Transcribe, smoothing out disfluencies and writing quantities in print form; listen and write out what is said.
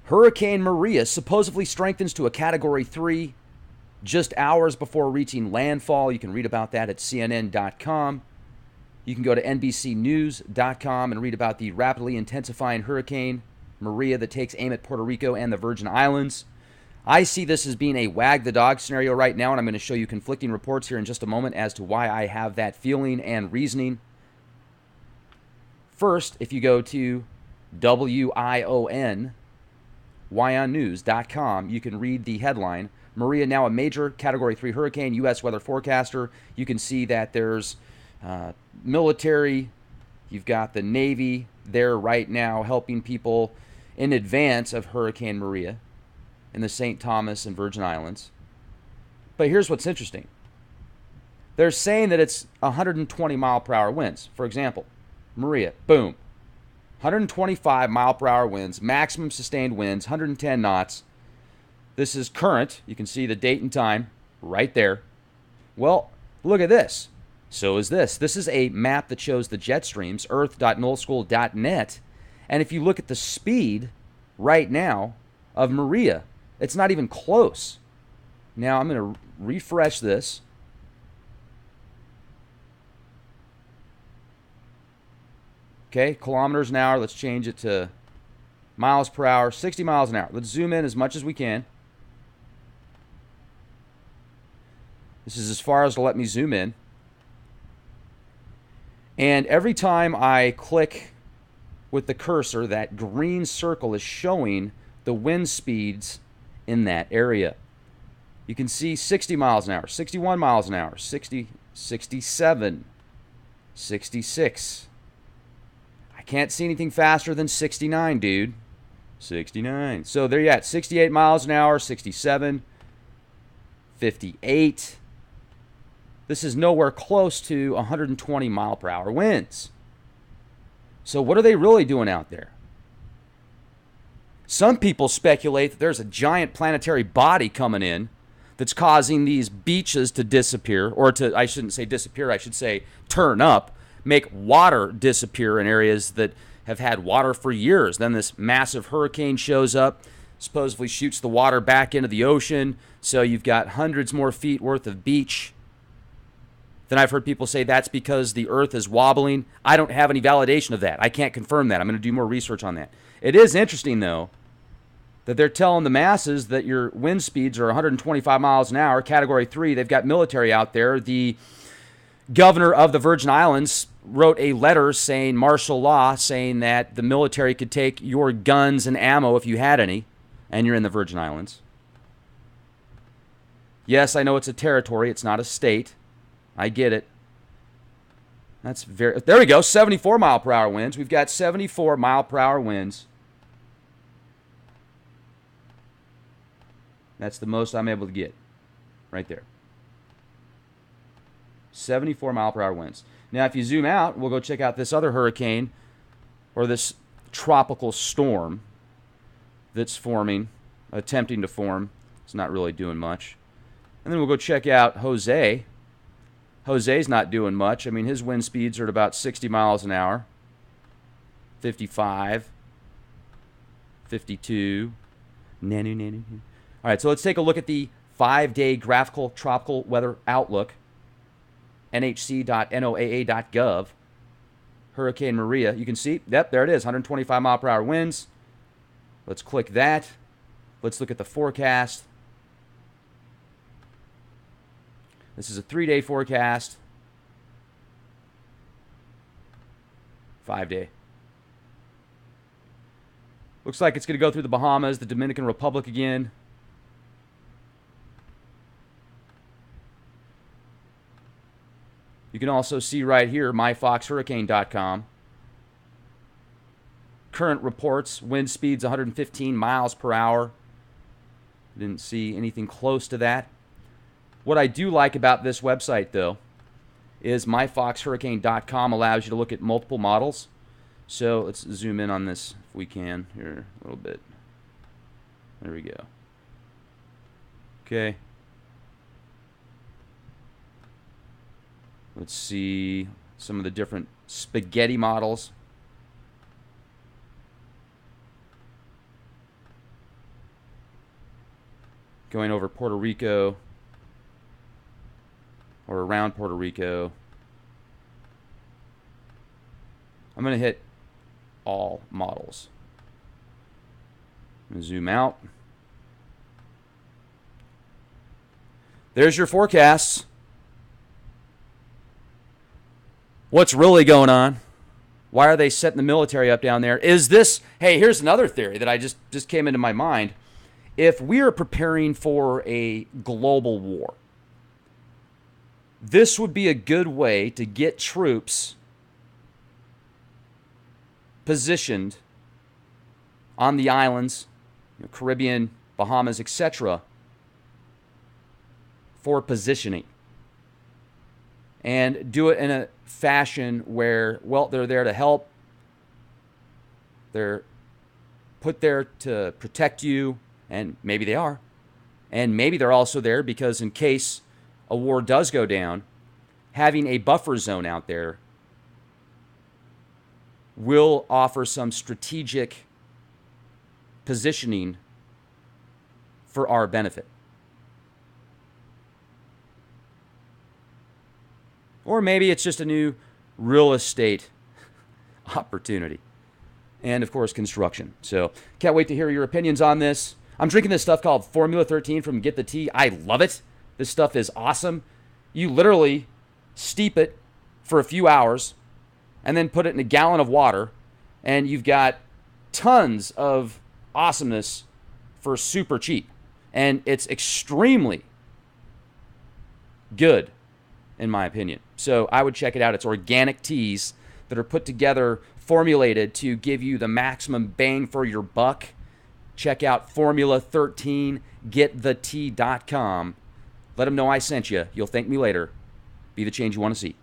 Hurricane Maria supposedly strengthens to a Category 3 just hours before reaching landfall. You can read about that at CNN.com. You can go to NBCnews.com and read about the rapidly intensifying Hurricane Maria that takes aim at Puerto Rico and the Virgin Islands. I see this as being a wag the dog scenario right now, and I'm going to show you conflicting reports here in just a moment as to why I have that feeling and reasoning. First, if you go to WION.com, you can read the headline, Maria now a major Category 3 hurricane, U.S. weather forecaster. You can see that there's military, you've got the Navy there right now helping people in advance of Hurricane Maria in the St. Thomas and Virgin Islands. But here's what's interesting. They're saying that it's 120 mile per hour winds. For example, Maria, boom, 125 mile per hour winds, maximum sustained winds, 110 knots. This is current. You can see the date and time right there. Well, look at this. So is this. This is a map that shows the jet streams, earth.nullschool.net. And if you look at the speed right now of Maria, it's not even close. Now I'm going to refresh this. Okay, kilometers an hour. Let's change it to miles per hour, 60 miles an hour. Let's zoom in as much as we can. This is as far as it'll let me zoom in. And every time I click with the cursor, that green circle is showing the wind speeds in that area. You can see 60 miles an hour, 61 miles an hour, 60, 67, 66. I can't see anything faster than 69, dude. 69. So there you're at, 68 miles an hour, 67, 58. This is nowhere close to 120 mile per hour winds. So what are they really doing out there? Some people speculate that there's a giant planetary body coming in that's causing these beaches to disappear, or to, I shouldn't say disappear, I should say turn up, make water disappear in areas that have had water for years. Then this massive hurricane shows up, supposedly shoots the water back into the ocean, so you've got hundreds more feet worth of beach. Then I've heard people say that's because the earth is wobbling. I don't have any validation of that. I can't confirm that. I'm going to do more research on that. It is interesting, though, that they're telling the masses that your wind speeds are 125 miles an hour, Category 3. They've got military out there. The governor of the Virgin Islands wrote a letter saying, martial law, saying that the military could take your guns and ammo if you had any, and you're in the Virgin Islands. Yes, I know it's a territory. It's not a state. I get it. That's very... There we go, 74 mile per hour winds. We've got 74 mile per hour winds. That's the most I'm able to get. Right there. 74 mile per hour winds. Now, if you zoom out, we'll go check out this other hurricane, or this tropical storm that's forming, attempting to form. It's not really doing much. And then we'll go check out Jose. Jose's not doing much. I mean, his wind speeds are at about 60 miles an hour. 55. 52. All right, so let's take a look at the 5-day graphical tropical weather outlook. nhc.noaa.gov. Hurricane Maria. You can see, yep, there it is, 125 mile per hour winds. Let's click that. Let's look at the forecast. This is a 3-day forecast. 5-day. Looks like it's going to go through the Bahamas, the Dominican Republic again. You can also see right here, myfoxhurricane.com. Current reports, wind speeds 115 miles per hour. Didn't see anything close to that. What I do like about this website, though, is myfoxhurricane.com allows you to look at multiple models. So let's zoom in on this if we can here a little bit. There we go. Okay. Let's see some of the different spaghetti models. going over Puerto Rico or around Puerto Rico. I'm going to hit all models. I'm going to zoom out. There's your forecasts. What's really going on? Why are they setting the military up down there? Is this, hey, here's another theory that I just came into my mind. If we are preparing for a global war, this would be a good way to get troops positioned on the islands, Caribbean, Bahamas, etc., for positioning. And do it in a fashion where, well, they're there to help. They're put there to protect you, and maybe they are. And maybe they're also there because in case a war does go down, having a buffer zone out there will offer some strategic positioning for our benefit. Or maybe it's just a new real estate opportunity. And, of course, construction. So, can't wait to hear your opinions on this. I'm drinking this stuff called Formula 13 from Get the Tea. I love it. This stuff is awesome. You literally steep it for a few hours and then put it in a gallon of water, and you've got tons of awesomeness for super cheap. And it's extremely good, in my opinion. So I would check it out. It's organic teas that are put together, formulated to give you the maximum bang for your buck. Check out Formula 13, getthetea.com. Let them know I sent you. You'll thank me later. Be the change you want to see.